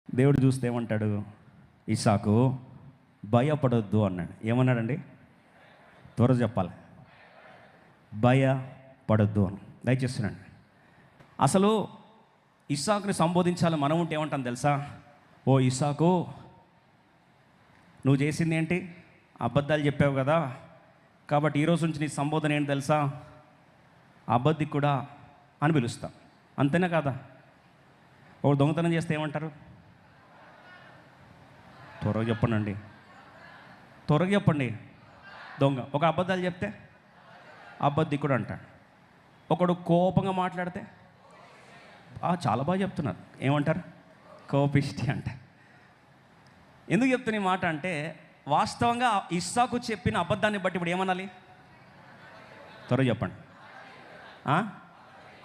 దేవుడు చూస్తే ఏమంటాడు? ఇస్సాకు భయపడొద్దు అన్నాడు. ఏమన్నాడండి? త్వరగా చెప్పాలి. భయపడొద్దు అని దయచేస్తున్నాడు. అసలు ఇస్సాకుని సంబోధించాలి మనం ఉంటే ఏమంటాం తెలుసా? ఓ ఇస్సాకు, నువ్వు చేసింది ఏంటి? అబద్ధాలు చెప్పావు కదా, కాబట్టి ఈరోజు నుంచి నీ సంబోధన ఏంటి తెలుసా? అబద్ధికుడా అని పిలుస్తా. అంతేనా కాదా? ఒక దొంగతనం చేస్తే ఏమంటారు? త్వరగా చెప్పండి, త్వరగా చెప్పండి. దొంగ. ఒక అబద్ధాలు చెప్తే అబద్ధికుడు అంటాడు. ఒకడు కోపంగా మాట్లాడితే చాలా బాగా చెప్తున్నారు, ఏమంటారు? కోపిష్టి అంట. ఎందుకు చెప్తున్న ఈ మాట అంటే, వాస్తవంగా ఇస్సాకు చెప్పిన అబద్ధాన్ని బట్టి ఇప్పుడు ఏమనాలి? త్వరగా చెప్పండి.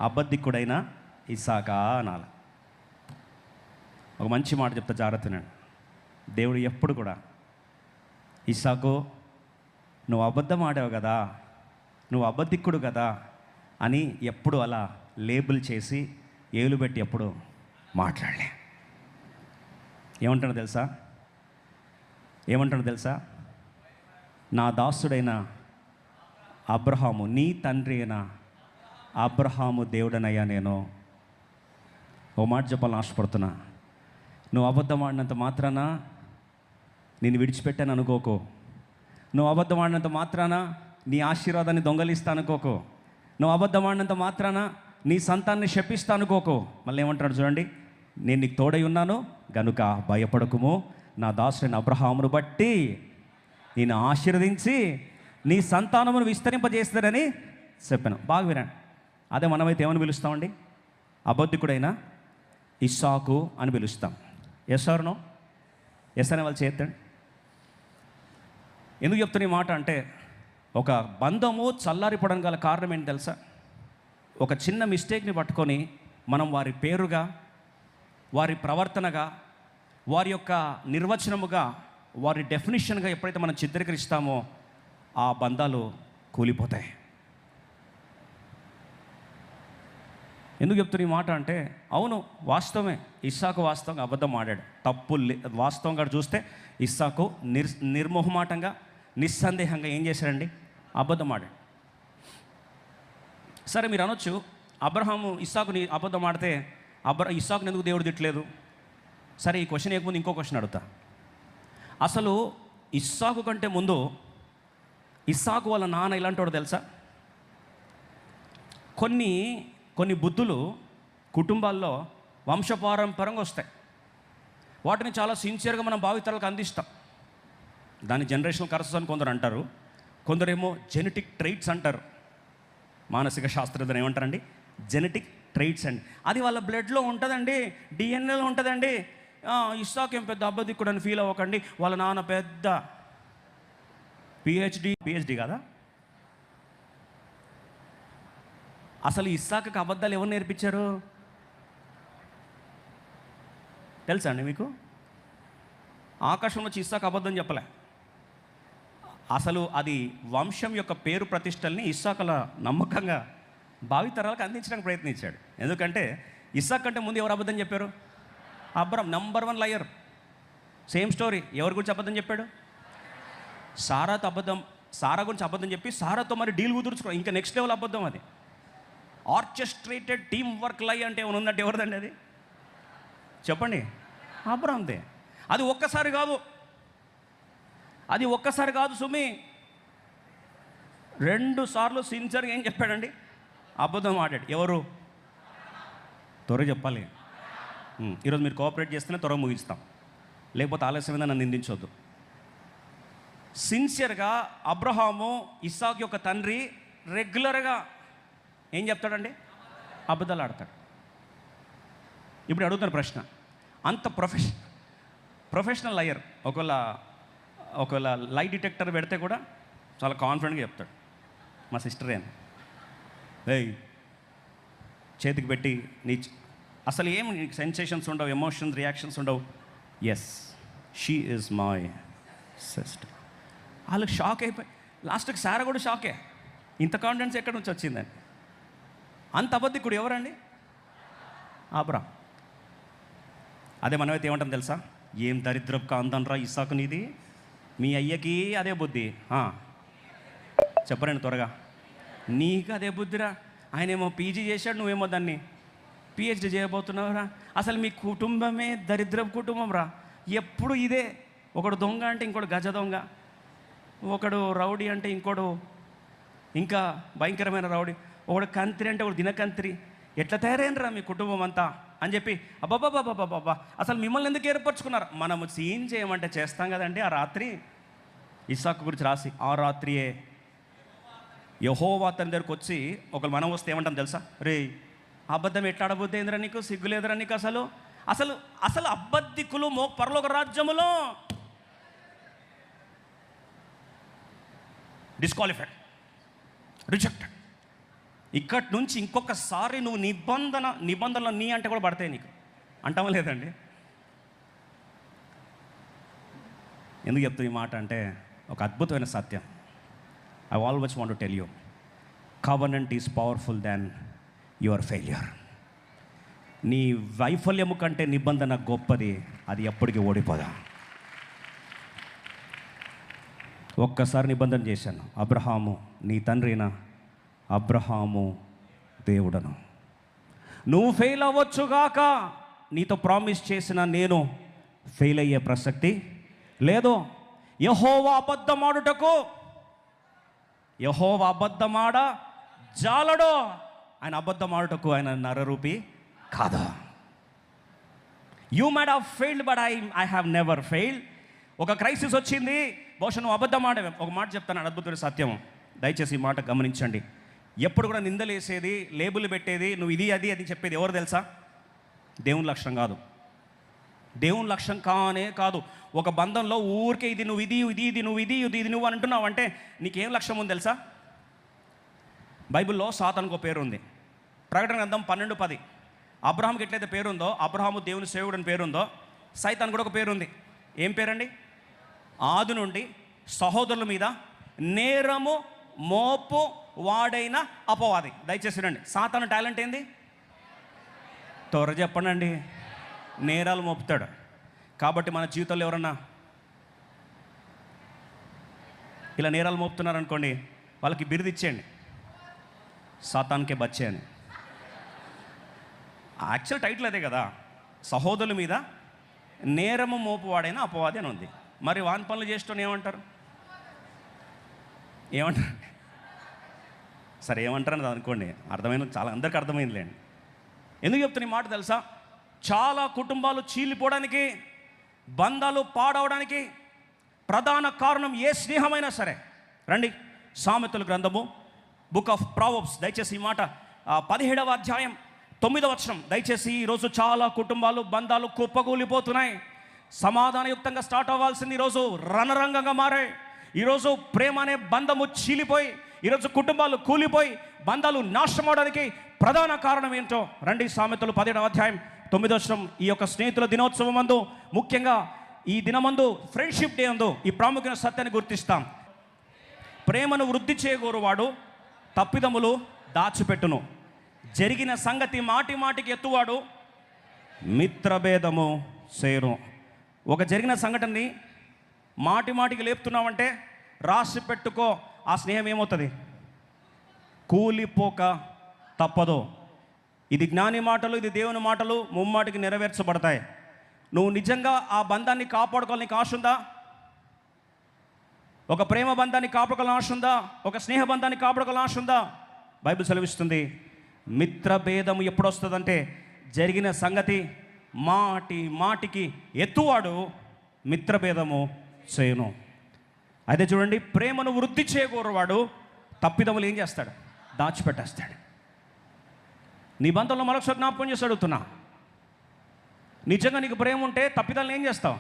అబద్ధికుడైన ఇస్సాకా అనాలి. ఒక మంచి మాట చెప్తా, జాగ్రత్తనండి. దేవుడు ఎప్పుడు కూడా ఇస్సాకు, నువ్వు అబద్ధం ఆడావు కదా, నువ్వు అబద్ధికుడు కదా అని ఎప్పుడు అలా లేబుల్ చేసి ఏలు పెట్టి ఎప్పుడు మాట్లాడలే. ఏమంటాడు తెలుసా? ఏమంటాడు తెలుసా? నా దాసుడైన అబ్రహాము, నీ తండ్రి అయిన అబ్రహాము దేవుడనయ్యా నేను. ఓ మాట చెప్పాలని ఆశపడుతున్నా. నువ్వు అబద్ధం ఆడినంత మాత్రాన నేను విడిచిపెట్టాను అనుకోకు. నువ్వు అబద్ధం ఆడినంత మాత్రాన నీ ఆశీర్వాదాన్ని దొంగలిస్తా అనుకోకు. నువ్వు అబద్ధం ఆడినంత మాత్రాన నీ సంతాన్ని శపిస్తా అనుకోకు. మళ్ళీ ఏమంటాడు చూడండి, నేను నీకు తోడై ఉన్నాను గనుక భయపడకుము, నా దాసుడైన అబ్రహామును బట్టి నేను ఆశీర్వదించి నీ సంతానమును విస్తరింపజేస్తానని చెప్పాను. బాగా వినండి. అదే మనమైతే ఏమని పిలుస్తామండి? అబద్ధికుడైన ఇస్సాకు అని పిలుస్తాం. Yes are no? ఎస్ అనే వాళ్ళు చేద్దండి. ఎందుకు చెప్తున్న ఈ మాట అంటే, ఒక బంధము చల్లారిపోవడం గల కారణం ఏంటి తెలుసా? ఒక చిన్న మిస్టేక్ని పట్టుకొని మనం వారి పేరుగా, వారి ప్రవర్తనగా, వారి యొక్క నిర్వచనముగా, వారి డెఫినిషన్గా ఎప్పుడైతే మనం చిత్రీకరిస్తామో ఆ బంధాలు కూలిపోతాయి. ఎందుకు చెప్తున్న ఈ మాట అంటే, అవును వాస్తవమే, ఇస్సాకు వాస్తవంగా అబద్ధం ఆడాడు, తప్పు వాస్తవంగా చూస్తే ఇస్సాకు నిర్మోహమాటంగా నిస్సందేహంగా ఏం చేశాడండి? అబద్ధం ఆడాడు. సరే, మీరు అనొచ్చు, అబ్రహాము ఇస్సాకుని అబద్ధం ఆడితే ఇస్సాకుని ఎందుకు దేవుడు తిట్టలేదు? సరే, ఈ క్వశ్చన్ వేయకముందు ఇంకో క్వశ్చన్ అడుగుతా. అసలు ఇస్సాకు కంటే ముందు ఇస్సాకు వాళ్ళ నాన్న ఇలాంటి వాడు తెలుసా? కొన్ని బుద్ధులు కుటుంబాల్లో వంశపారంపరంగా వస్తాయి. వాటిని చాలా సిన్సియర్గా మనం భావితరాలకు అందిస్తాం. దాన్ని జనరేషనల్ కర్సెస్ అని కొందరు అంటారు, కొందరేమో జెనెటిక్ ట్రైట్స్ అంటారు. మానసిక శాస్త్రజ్ఞులు ఏమంటారండి? జెనెటిక్ ట్రైట్స్ అండి. అది వాళ్ళ బ్లడ్లో ఉంటుందండి, డిఎన్ఏలో ఉంటుందండి. ఇస్సాకు ఏం పెద్ద అబద్ధికుడు అని ఫీల్ అవ్వకండి, వాళ్ళ నాన్న పెద్ద పిహెచ్డి కదా. అసలు ఇస్సాకుకి అబద్ధాలు ఎవరు నేర్పించారు తెలుసా అండి మీకు? ఆకాశంలో వచ్చి ఇస్సాకు అబద్ధం చెప్పలే. అసలు అది వంశం యొక్క పేరు ప్రతిష్టల్ని ఇస్సాకుల నమ్మకంగా భావితరాలకు అందించడానికి ప్రయత్నించాడు. ఎందుకంటే ఇస్సాకు కంటే ముందు ఎవరు అబద్ధం చెప్పారు? Abraham, number 1 liar. Same story. ఎవరి గురించి అబద్ధం చెప్పాడు? సారా గురించి అబద్ధం చెప్పి సారాతో మరి డీల్ కుదుర్చుకో. ఇంకా నెక్స్ట్ లెవెల్ అబద్ధం అది. ఆర్కెస్ట్రేటెడ్ టీమ్ వర్క్ లై అంటే ఏమైనా ఉందంటే ఎవరిదండి అది? చెప్పండి. అబ్రహాందే. అది ఒక్కసారి కాదు సుమి, 2 సార్లు సిన్సియర్గా ఏం చెప్పాడండి? అబద్ధం ఆడాడు. ఎవరు? త్వరగా చెప్పాలి. ఈరోజు మీరు కోఆపరేట్ చేస్తేనే త్వరగా ముగిస్తాం, లేకపోతే ఆలస్యమైనా నన్ను నిందించవద్దు. సిన్సియర్గా అబ్రహాము ఇస్సాకు యొక్క తండ్రి రెగ్యులర్గా ఏం చెప్తాడండి? అబద్ధాలు ఆడతాడు. ఇప్పుడు అడుగుతున్న ప్రశ్న, అంత ప్రొఫెషనల్ లయర్ ఒకవేళ లై డిటెక్టర్ పెడితే కూడా చాలా కాన్ఫిడెంట్గా చెప్తాడు, మా సిస్టర్ అని. చేతికి పెట్టి అసలు ఏం సెన్సేషన్స్ ఉండవు, ఎమోషన్స్, రియాక్షన్స్ ఉండవు. Yes, she is my sister. వాళ్ళకి షాక్ అయిపోయి లాస్ట్కి సారా కూడా షాకే. ఇంత కాన్ఫిడెన్స్ ఎక్కడి నుంచి వచ్చిందని. అంత అబద్ధికుడు ఎవరండి? అబ్రహాం. అదే మనమైతే ఏమంటాం తెలుసా? ఏం దరిద్రపు కాంతంరా ఇస్సాకు నీది, మీ అయ్యకి అదే బుద్ధి. చెప్పరండి త్వరగా. నీకు అదే బుద్ధిరా, ఆయన ఏమో పీజీ చేశాడు, నువ్వేమో దాన్ని పిహెచ్డి చేయబోతున్నావురా. అసలు మీ కుటుంబమే దరిద్రపు కుటుంబం రా. ఎప్పుడు ఇదే, ఒకడు దొంగ అంటే ఇంకోటి గజ దొంగ, ఒకడు రౌడీ అంటే ఇంకోడు ఇంకా భయంకరమైన రౌడీ, ఒకడు కంత్రి అంటే ఒకడు దినకంత్రి. ఎట్లా తయారైనరా మీ కుటుంబం అంతా అని చెప్పి అబ్బాబాబాబాబాబా, అసలు మిమ్మల్ని ఎందుకు ఏర్పరచుకున్నారు? మనము సీన్ చేయమంటే చేస్తాం కదండి. ఆ రాత్రి ఇస్సాకు గురించి రాసి, ఆ రాత్రియే యెహోవా అతని దగ్గరకు వచ్చి, ఒకరు మనం వస్తే ఏమంటాం తెలుసా? రే అబద్ధం ఎట్లా ఆడబోద్ది ఏందిరా నీకు, సిగ్గులేదురా నీకు, అసలు అసలు అసలు అబద్ధికులు పరలోక రాజ్యములో డిస్క్వాలిఫైడ్, రిజెక్టెడ్. ఇక్కడి నుంచి ఇంకొకసారి నువ్వు నిబంధనలు నీ అంటే కూడా పడతాయి నీకు. అంటామా లేదండి? ఎందుకు చెప్తా ఈ మాట అంటే, ఒక అద్భుతమైన సత్యం. I always want to tell you, covenant is powerful than your failure. నీ వైఫల్యము కంటే నిబంధన గొప్పది, అది ఎప్పటికీ ఓడిపోదా. ఒక్కసారి నిబంధన చేశాను, అబ్రహాము నీ తండ్రిన అబ్రహాము దేవుడను, నువ్వు ఫెయిల్ అవ్వచ్చుగాక, నీతో ప్రామిస్ చేసిన నేను ఫెయిల్ అయ్యే ప్రసక్తి లేదు. యెహోవా అబద్ధమాడుటకు, యెహోవా అబద్ధమాడ జాలడో, ఆయన అబద్ధమాడుటకు ఆయన నరరూపి కాదా. You might have failed but I have never failed. ఒక క్రైసిస్ వచ్చింది, బహుశా నువ్వు అబద్ధం ఆడవే. ఒక మాట చెప్తాను, అద్భుతమైన సత్యం, దయచేసి ఈ మాట గమనించండి. ఎప్పుడు కూడా నిందలేసేది, లేబుల్ పెట్టేది, నువ్వు ఇది అది అది చెప్పేది ఎవరు తెలుసా? దేవుని లక్ష్యం కాదు. దేవుని లక్ష్యం కానే కాదు. ఒక బంధంలో ఊరికే ఇది నువ్వు ఇది ఇది ఇది నువ్వు ఇది ఇది నువ్వు అని అంటున్నావు అంటే నీకేం లక్ష్యం ఉంది తెలుసా? బైబిల్లో సాతానుకు ఒక పేరు ఉంది. ప్రకటన గ్రంథం 12:10. అబ్రహాంకి ఎట్లయితే పేరుందో, అబ్రహాము దేవుని సేవకుడు అని పేరుందో, సైతాన్ కూడా ఒక పేరు ఉంది. ఏం పేరండి? ఆది నుండి సహోదరుల మీద నేరము మోపు వాడైన అపవాది. దయచేసి రండి. సాతాను టాలెంట్ ఏంది? త్వర చెప్పండి. నేరాలు మోపుతాడు. కాబట్టి మన జీవితంలో ఎవరన్నా ఇలా నేరాలు మోపుతున్నారనుకోండి, వాళ్ళకి బిరుదు ఇచ్చేయండి, సాతాన్కే బచ్చే అని. యాక్చువల్ టైటిల్ అదే కదా, సహోదరుల మీద నేరము మోపువాడైన అపవాది అని ఉంది. మరి వాన్ పనులు చేసేటోని ఏమంటారు? సరే ఏమంటారని అనుకోండి, అర్థమైన చాలా అందరికీ అర్థమైందిలేండి. ఎందుకు చెప్తున్నా ఈ మాట తెలుసా? చాలా కుటుంబాలు చీలిపోవడానికి, బంధాలు పాడవడానికి ప్రధాన కారణం ఏ స్నేహమైనా సరే. రండి, సామెతల గ్రంథము, బుక్ ఆఫ్ ప్రావర్బ్స్, దయచేసి ఈ మాట 17వ అధ్యాయం 9వ వచనం. దయచేసి ఈరోజు చాలా కుటుంబాలు, బంధాలు కుప్పకూలిపోతున్నాయి. సమాధానయుక్తంగా స్టార్ట్ అవ్వాల్సింది ఈరోజు రణరంగంగా మారాయి. ఈరోజు ప్రేమ అనే బంధము చీలిపోయి, ఈరోజు కుటుంబాలు కూలిపోయి, బంధాలు నాశనం అవడానికి ప్రధాన కారణం ఏంటో రండి, సామెతలు 17వ అధ్యాయం 9వ వచనం. ఈ యొక్క స్నేహితుల దినోత్సవం మందు, ముఖ్యంగా ఈ దినమందు, ఫ్రెండ్షిప్ డే అందు ఈ ప్రాముఖ్యమైన సత్యాన్ని గుర్తిస్తాం. ప్రేమను వృద్ధి చేయగోరువాడు తప్పిదములు దాచిపెట్టును, జరిగిన సంగతి మాటి మాటికి ఎత్తువాడు మిత్రభేదము సేరు. ఒక జరిగిన సంఘటనని మాటి మాటికి లేపుతున్నామంటే రాసి పెట్టుకో, ఆ స్నేహం ఏమవుతుంది? కూలిపోక తప్పదు. ఇది జ్ఞాని మాటలు, ఇది దేవుని మాటలు ముమ్మాటికి నెరవేర్చబడతాయి. నువ్వు నిజంగా ఆ బంధాన్ని కాపాడుకోవాలని నీకు ఆశ ఉందా? ఒక ప్రేమ బంధాన్ని కాపాడుకోవాలని ఆశ ఉందా? ఒక స్నేహ బంధాన్ని కాపాడుకోవాలని ఆశ ఉందా? బైబిల్ సెలవిస్తుంది, మిత్రభేదము ఎప్పుడు వస్తుందంటే జరిగిన సంగతి మాటి మాటికి ఎత్తువాడు మిత్రభేదము చేయను. అయితే చూడండి, ప్రేమను వృద్ధి చేయకూరవాడు తప్పిదములు ఏం చేస్తాడు? దాచిపెట్టేస్తాడు. నీ బంధంలో మరొకసారి జ్ఞాపకం చేసి అడుగుతున్నా, నిజంగా నీకు ప్రేమ ఉంటే తప్పిదాలను ఏం చేస్తావు?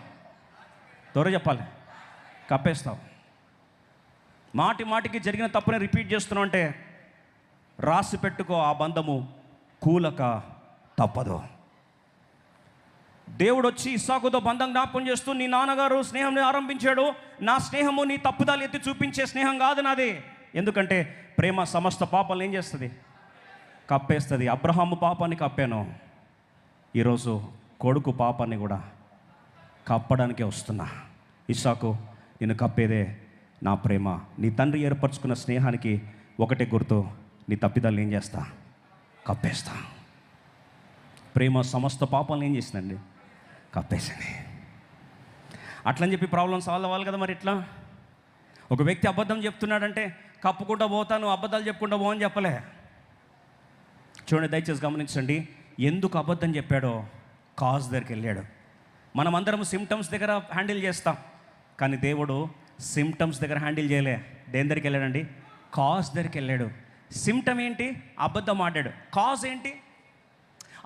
త్వర చెప్పాలి, కప్పేస్తావు. మాటి మాటికి జరిగిన తప్పునే రిపీట్ చేస్తున్నావు అంటే రాసి పెట్టుకో, ఆ బంధము కూలక తప్పదు. దేవుడు వచ్చి ఇస్సాకుతో బంధం జ్ఞాపకం చేస్తూ, నీ నాన్నగారు స్నేహం ఆరంభించాడు, నా స్నేహము నీ తప్పుదాలు ఎత్తి చూపించే స్నేహం కాదు నాది. ఎందుకంటే ప్రేమ సమస్త పాపాలను ఏం చేస్తుంది? కప్పేస్తుంది. అబ్రహాము పాపాన్ని కప్పాను, ఈరోజు కొడుకు పాపాన్ని కూడా కప్పడానికే వస్తున్నా. ఇస్సాకు, నిన్ను కప్పేదే నా ప్రేమ. నీ తండ్రి ఏర్పరచుకున్న స్నేహానికి ఒకటే గుర్తు, నీ తప్పిదాలు ఏం చేస్తా? కప్పేస్తా. ప్రేమ సమస్త పాపాలను ఏం చేసిందండి? కప్పేసింది. అట్లని చెప్పి ప్రాబ్లం సాల్వ్ అవ్వాలి కదా. మరి ఇట్లా ఒక వ్యక్తి అబద్ధం చెప్తున్నాడంటే కప్పుకుంటూ పోతాను, అబద్ధాలు చెప్పుకుంటూ పో అని చెప్పలే. చూడండి, దయచేసి గమనించండి. ఎందుకు అబద్ధం చెప్పాడో కాజ్ దగ్గరికి వెళ్ళాడు. మనం అందరం సిమ్టమ్స్ దగ్గర హ్యాండిల్ చేస్తాం, కానీ దేవుడు సిమ్టమ్స్ దగ్గర హ్యాండిల్ చేయలే. దేని దగ్గరికి వెళ్ళాడండి? కాజ్ దగ్గరికి వెళ్ళాడు. సిమ్టమ్ ఏంటి? అబద్ధం ఆడాడు. కాజ్ ఏంటి?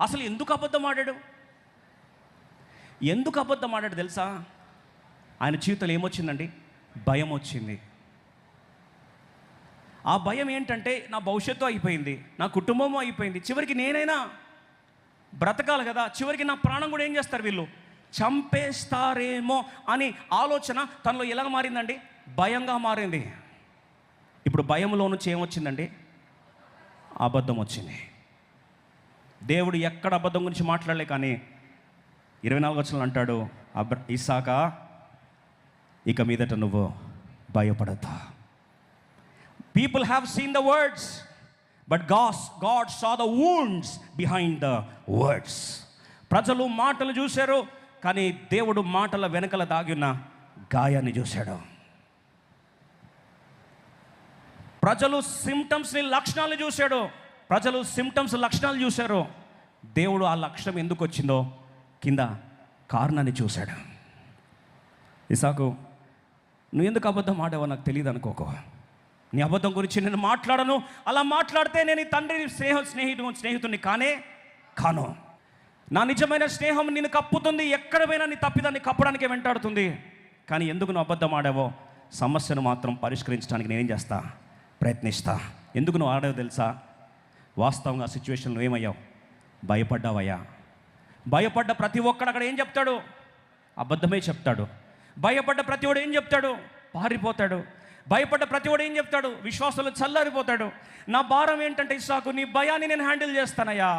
అసలు ఎందుకు అబద్ధం ఆడాడు? ఎందుకు అబద్ధం ఆడాడు తెలుసా? ఆయన జీవితంలో ఏమొచ్చిందండి? భయం వచ్చింది. ఆ భయం ఏంటంటే, నా భవిష్యత్తు అయిపోయింది, నా కుటుంబం అయిపోయింది, చివరికి నేనైనా బ్రతకాలి కదా, చివరికి నా ప్రాణం కూడా ఏం చేస్తారు వీళ్ళు? చంపేస్తారేమో అని ఆలోచన తనలో ఎలా మారిందండి? భయంగా మారింది. ఇప్పుడు భయంలో నుంచి ఏమొచ్చిందండి? అబద్ధం వచ్చింది. దేవుడు ఎక్కడ అబద్ధం గురించి మాట్లాడలే, కానీ 24 వచనంలో అంటాడు, ఇస్సాకా, ఇక మీదట నువ్వు భయపడతా. People have seen the words, but God saw the wounds behind the words. ప్రజలు మాటలు చూశారు, కానీ దేవుడు మాటల వెనకల దాగిన గాయాన్ని చూశాడు. ప్రజలు సిమ్టమ్స్ని, లక్షణాలు చూశాడు. ప్రజలు సిమ్టమ్స్, లక్షణాలు చూశారు. దేవుడు ఆ లక్షణం ఎందుకు వచ్చిందో కింద కారణాన్ని చూశాడు. ఇస్సాకు, నువ్వు ఎందుకు అబద్ధం ఆడావో నాకు తెలియదు అనుకోకో. నీ అబద్ధం గురించి నేను మాట్లాడను. అలా మాట్లాడితే నేను ఈ తండ్రి స్నేహితుడిని కాను. నా నిజమైన స్నేహం నిన్ను కప్పుతుంది. ఎక్కడ పోయినా నీ తప్పిదాన్ని కప్పడానికే వెంటాడుతుంది. కానీ ఎందుకు నువ్వు అబద్ధం ఆడావో సమస్యను మాత్రం పరిష్కరించడానికి నేనేం చేస్తా? ప్రయత్నిస్తా. ఎందుకు నువ్వు ఆడావో తెలుసా? వాస్తవంగా ఆ సిచ్యువేషన్లో ఏమయ్యావు? భయపడ్డావయ్యా. భయపడ్డ ప్రతి ఒక్కడు అక్కడ ఏం చెప్తాడు? అబద్ధమే చెప్తాడు. భయపడ్డ ప్రతివాడు ఏం చెప్తాడు? పారిపోతాడు. భయపడ్డ ప్రతివాడు ఏం చెప్తాడు? విశ్వాసంలో చల్లారిపోతాడు. నా భారం ఏంటంటే, ఇస్సాకు, నీ భయాన్ని నేను హ్యాండిల్ చేస్తానయ్యా.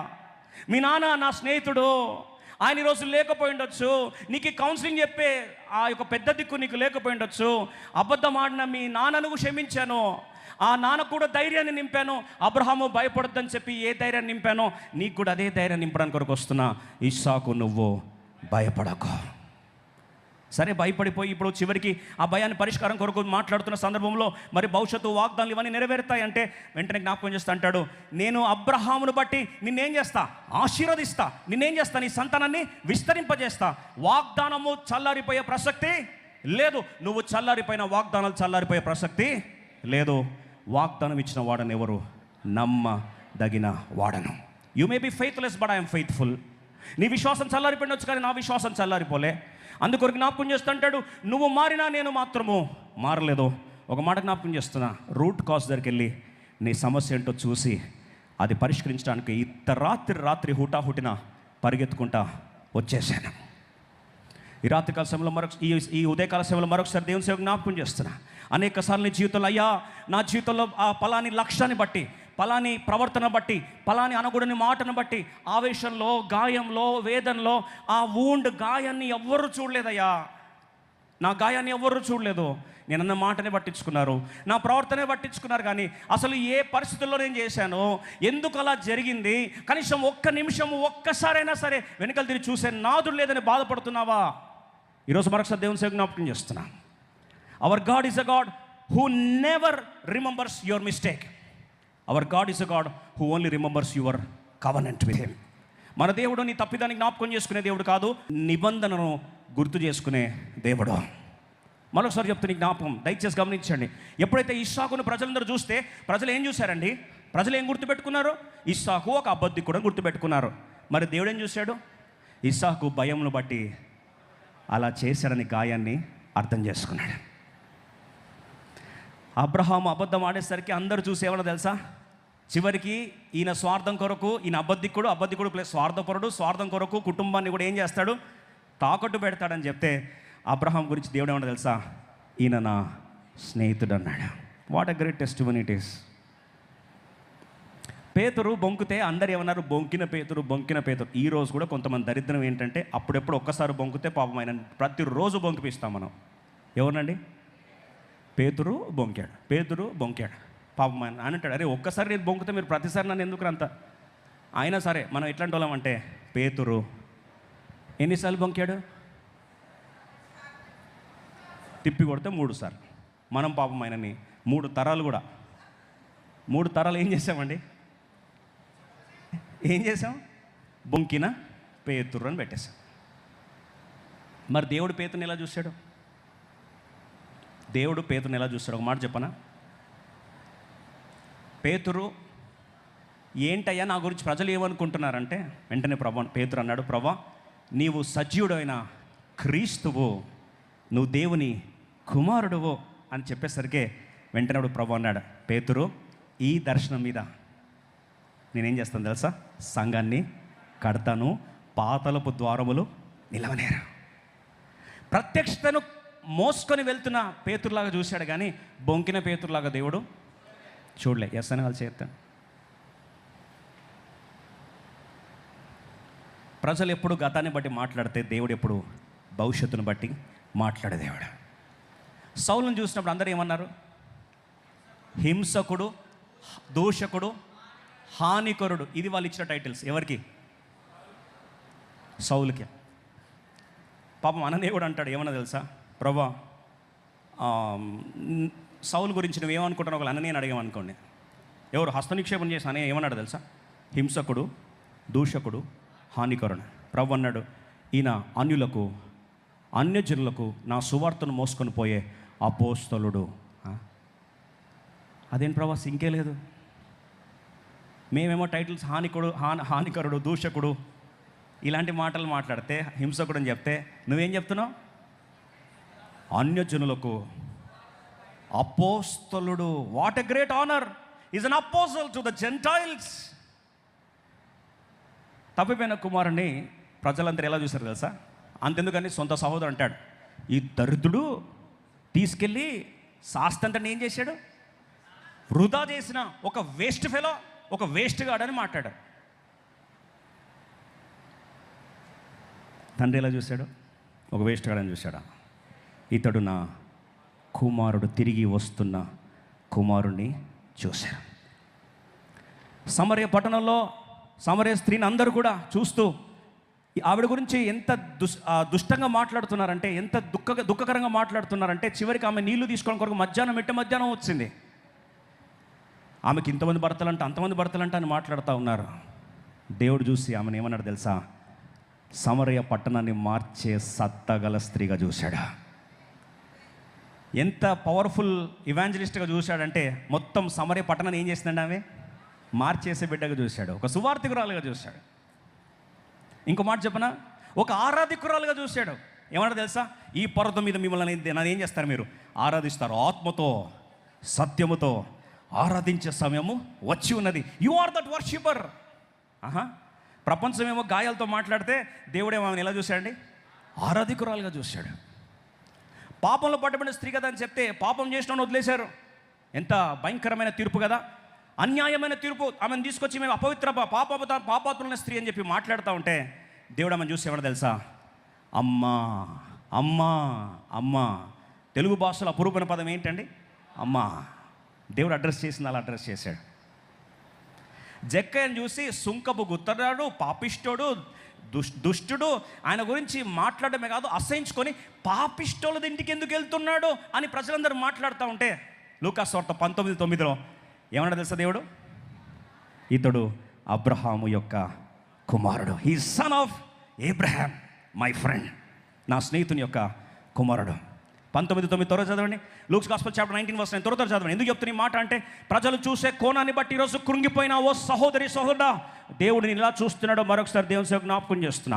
మీ నాన్న నా స్నేహితుడు, ఆయన ఈరోజు లేకపోయి ఉండొచ్చు. నీకు కౌన్సిలింగ్ చెప్పే ఆ యొక్క పెద్ద దిక్కు నీకు లేకపోయి ఉండొచ్చు. అబద్ధం ఆడిన మీ నాన్నను క్షమించాను. ఆ నాన్న కూడా ధైర్యాన్ని నింపాను. అబ్రహాము భయపడొద్దని చెప్పి ఏ ధైర్యాన్ని నింపానో నీకు కూడా అదే ధైర్యం నింపడానికి కొరకు వస్తున్నా. ఇస్సాకు, నువ్వు భయపడకు. సరే, భయపడిపోయి ఇప్పుడు చివరికి ఆ భయాన్ని పరిష్కారం కొరకు మాట్లాడుతున్న సందర్భంలో మరి భవిష్యత్తు వాగ్దానాలు ఇవన్నీ నెరవేరుతాయంటే వెంటనే జ్ఞాపకం చేస్తా అంటాడు, నేను అబ్రహామును బట్టి నిన్నేం చేస్తా? ఆశీర్వదిస్తా. నిన్నేం చేస్తా? నీ సంతానాన్ని విస్తరింపజేస్తా. వాగ్దానము చల్లారిపోయే ప్రసక్తి లేదు. నువ్వు చల్లారిపోయిన వాగ్దానాలు చల్లారిపోయే ప్రసక్తి లేదు. వాగ్దానం ఇచ్చిన వాడని ఎవరు? నమ్మదగిన వాడను. You may be faithless, but I'm faithful. నీ విశ్వాసం చల్లారిపోయినొచ్చు, కానీ నా విశ్వాసం చల్లారిపోలే. అందుకొరకు జ్ఞాపకం చేస్తుంటాడు, నువ్వు మారినా నేను మాత్రము మారలేదు. ఒక మాట జ్ఞాపకం చేస్తున్నా, రూట్ కాజ్ దగ్గరికి వెళ్ళి నీ సమస్య ఏంటో చూసి అది పరిష్కరించడానికి రాత్రి హుటాహుటిన పరిగెత్తుకుంటా వచ్చేసాను. ఈ రాత్రికాల సమయంలో ఈ ఉదయకాల సమయంలో మరొకసారి దేవుని సేవ జ్ఞాపకం చేస్తున్నా. అనేక సార్లు నీ జీవితంలో, అయ్యా నా జీవితంలో ఆ పలాని లక్ష్యాన్ని బట్టి, పలాని ప్రవర్తన బట్టి, పలాని అనకూడని మాటను బట్టి, ఆవేశంలో, గాయంలో, వేదనలో ఆ గాయాన్ని ఎవ్వరూ చూడలేదయ్యా. నా గాయాన్ని ఎవ్వరూ చూడలేదు. నేనన్న మాటనే పట్టించుకున్నారు, నా ప్రవర్తనే పట్టించుకున్నారు. కానీ అసలు ఏ పరిస్థితుల్లో నేను చేశాను, ఎందుకు అలా జరిగింది, కనీసం ఒక్క నిమిషం ఒక్కసారైనా సరే వెనుకలు తిరిగి చూసే నాదుడు లేదని బాధపడుతున్నావా? ఈరోజు మరొకసారి దేవుని సేవ జ్ఞాపకం చేస్తున్నా. Hour God is a God who never remembers your mistake. Hour God is a God who only remembers your covenant with him. మన దేవుడు నీ తప్పిదాన్ని జ్ఞాపకం చేసుకునే దేవుడు కాదు, నిబంధనను గుర్తు చేసుకునే దేవుడు. మరొకసారి చెప్తున్న జ్ఞాపకం దయచేసి గమనించండి. ఎప్పుడైతే ఇస్సాకును ప్రజలందరూ చూస్తే ప్రజలు ఏం చూశారండి? ప్రజలు ఏం గుర్తుపెట్టుకున్నారు? ఇస్సాకు ఒక అబద్ధికుడని గుర్తుపెట్టుకున్నారు. మరి దేవుడు ఏం చూశాడు? ఇస్సాకు భయంను బట్టి అలా చేశాడని గాయాన్ని అర్థం చేసుకున్నాడు. అబ్రహాము అబద్ధం ఆడేసరికి అందరూ చూసేవాళ్ళు తెలుసా? చివరికి ఈయన స్వార్థం కొరకు, ఈయన అబద్ధికుడు ప్లస్ స్వార్థం కొరకు కుటుంబాన్ని కూడా ఏం చేస్తాడు? తాకట్టు పెడతాడని చెప్తే అబ్రహాం గురించి దేవుడు ఏమన్నా తెలుసా? ఈయన నా స్నేహితుడు అన్నాడు. What a great testimony it is. పేతురు బొంకితే అందరు ఏమన్నారు, బొంకిన పేతురు, బొంకిన పేతురు. ఈ రోజు కూడా కొంతమంది దరిద్రం ఏంటంటే అప్పుడెప్పుడు ఒక్కసారి బొంకితే పాపం ఆయన ప్రతిరోజు బొంకిపిస్తాం మనం. ఎవరినండి? పేతురు బొంకాడు, పేతురు బొంకాడు. పాపం ఆయన అంటాడు, అరే ఒక్కసారి నేను బొంకితే మీరు ప్రతిసారి నన్ను ఎందుకు అంత. అయినా సరే మనం ఎట్లాంటి వాళ్ళం అంటే, పేతురు ఎన్నిసార్లు బొంకాడు? తిప్పి కొడితే 3 సార్లు. మనం పాపం ఆయనని 3 తరాలు కూడా, 3 తరాలు ఏం చేసామండి? ఏం చేసాం? బొంకిన పేతురు అని పెట్టేశాం. మరి దేవుడు పేతుని ఎలా చూశాడు? దేవుడు పేతుని ఎలా చూస్తాడు? ఒక మాట చెప్పనా? పేతురు ఏంటయ్యా నా గురించి ప్రజలు ఏమనుకుంటున్నారంటే, వెంటనే పేతురు అన్నాడు, ప్రభా నీవు సజీవుడైన క్రీస్తువు, నువ్వు దేవుని కుమారుడువు అని చెప్పేసరికి వెంటనే ప్రభు అన్నాడు, పేతురు ఈ దర్శనం మీద నేనేం చేస్తాను తెలుసా? సంఘాన్ని కడతాను, పాతాళపు ద్వారములు నిలవనేరు. ప్రత్యక్షతను మోసుకొని వెళ్తున్న పేతురులాగా చూశాడు, కానీ బొంకిన పేతురులాగా దేవుడు చూడలే. ఎస్ అని వాళ్ళు చేస్తాను. ప్రజలు ఎప్పుడు గతాన్ని బట్టి మాట్లాడితే, దేవుడు ఎప్పుడు భవిష్యత్తును బట్టి మాట్లాడే దేవుడు. సౌలును చూసినప్పుడు అందరూ ఏమన్నారు? హింసకుడు, దూషకుడు, హానికరుడు. ఇది వాళ్ళు ఇచ్చిన టైటిల్స్. ఎవరికి? సౌలుకి. పాపం అననీయ కూడా అంటాడు, ఏమన్నా తెలుసా? ప్రభా సౌలు గురించి నువ్వేమనుకుంటున్నావు? ఒకళ్ళు అననీయని అడిగామనుకోండి, ఎవరు హస్తనిక్షేపం చేసి అనే ఏమన్నాడు తెలుసా? హింసకుడు, దూషకుడు, హానికరుడు. ప్రభు అన్నాడు, ఈయన అన్యులకు, అన్యజనులకు నా సువార్తను మోసుకొని పోయే అపోస్తలుడు. అదేం ప్రభా, సింకే లేదు. మేమేమో టైటిల్స్ హానికరుడు, దూషకుడు ఇలాంటి మాటలు మాట్లాడితే, హింసకుడు అని చెప్తే, నువ్వేం చెప్తున్నావు? అన్యజనులకు అపోస్తలుడు. What a great honour! Is an apostle to the gentiles. తప్పిపోయిన కుమారుని ప్రజలందరూ ఎలా చూశారు తెలుసా? అంతెందుకని సొంత సహోదరు అంటాడు, ఈ దరిద్రుడు తీసుకెళ్ళి శాస్త్రంతా ఏం చేశాడు? వృధా చేసిన ఒక వేస్ట్ ఫెలో, ఒక వేస్ట్ గాడని మాట్లాడాడు. తండ్రి ఎలా చూశాడు? ఒక వేస్ట్ గాడని చూశాడా? ఇతడు నా కుమారుడు, తిరిగి వస్తున్న కుమారుణ్ణి చూశారు. సమరయ పట్టణంలో సమరయ స్త్రీని అందరూ కూడా చూస్తూ ఆవిడ గురించి ఎంత దుష్టంగా మాట్లాడుతున్నారంటే, ఎంత దుఃఖకరంగా మాట్లాడుతున్నారంటే, చివరికి ఆమె నీళ్లు తీసుకోవడం కొరకు మధ్యాహ్నం వచ్చింది. ఆమెకి ఇంతమంది భర్తలంట, అంతమంది భర్తలంట అని మాట్లాడుతూ ఉన్నారు. దేవుడు చూసి ఆమెను ఏమన్నాడు తెలుసా? సమరయ పట్టణాన్ని మార్చే సత్తగల స్త్రీగా చూశాడు. ఎంత పవర్ఫుల్ ఇవాంజలిస్ట్గా చూశాడంటే, మొత్తం సమరయ పట్టణాన్ని ఏం చేసిందండి? ఆమె మార్చేసే బిడ్డగా చూశాడు. ఒక సువార్థికురాలుగా చూశాడు. ఇంకో మాట చెప్పనా? ఒక ఆరాధికురాలుగా చూశాడు. ఏమన్నా తెలుసా? ఈ పర్వతం మీద మిమ్మల్ని నన్ను ఏం చేస్తారు? మీరు ఆరాధిస్తారు, ఆత్మతో సత్యముతో ఆరాధించే సమయము వచ్చి ఉన్నది. You are that worshipper. ప్రపంచమేమో గాయాలతో మాట్లాడితే, దేవుడేమో ఆమెను ఎలా చూశాడండి? ఆరాధికురాలుగా చూశాడు. పాపంలో పట్టబడిన స్త్రీ కదా అని చెప్తే, పాపం చేసిన వదిలేశారు. ఎంత భయంకరమైన తీర్పు కదా! అన్యాయమైన తీర్పు. ఆమెను తీసుకొచ్చి మేము అపవిత్ర పాపాత్రులైన స్త్రీ అని చెప్పి మాట్లాడుతూ ఉంటే, దేవుడు ఆమెను చూసి ఏమన్నా తెలుసా? అమ్మా అమ్మా అమ్మా. తెలుగు భాషలో అపురూపమైన పదం ఏంటండి? అమ్మా. దేవుడు అడ్రస్ చేసింది అలా అడ్రస్ చేశాడు. జక్కయ్యను చూసి సుంకపు గుత్తరాడు, పాపిష్టోడు, దుష్టుడు, ఆయన గురించి మాట్లాడమే కాదు అసహించుకొని పాపిష్టోళ్ళది ఇంటికి ఎందుకు వెళ్తున్నాడు అని ప్రజలందరూ మాట్లాడుతూ ఉంటే, లూకాసు వార్త 19:9 ఏమన్నా తెలుసా? దేవుడు, ఇతడు అబ్రహాము యొక్క కుమారుడు. He son of Abraham, my friend, నా స్నేహితుని యొక్క కుమారుడు. 19:9 త్వరగా చదవండి. లూక్స్ గాస్పెల్ చాప్టర్ 19:9 త్వరగా చదవండి. ఎందుకు చెప్తున్నా ఈ మాట అంటే, ప్రజలు చూసే కోణాన్ని బట్టి ఈరోజు కృంగిపోయిన ఓ సహోదరి సహోదరుడా, దేవుడిని ఇలా చూస్తున్నాడో మరొకసారి దేవుని సేవకు జ్ఞాపకం చేస్తున్నా.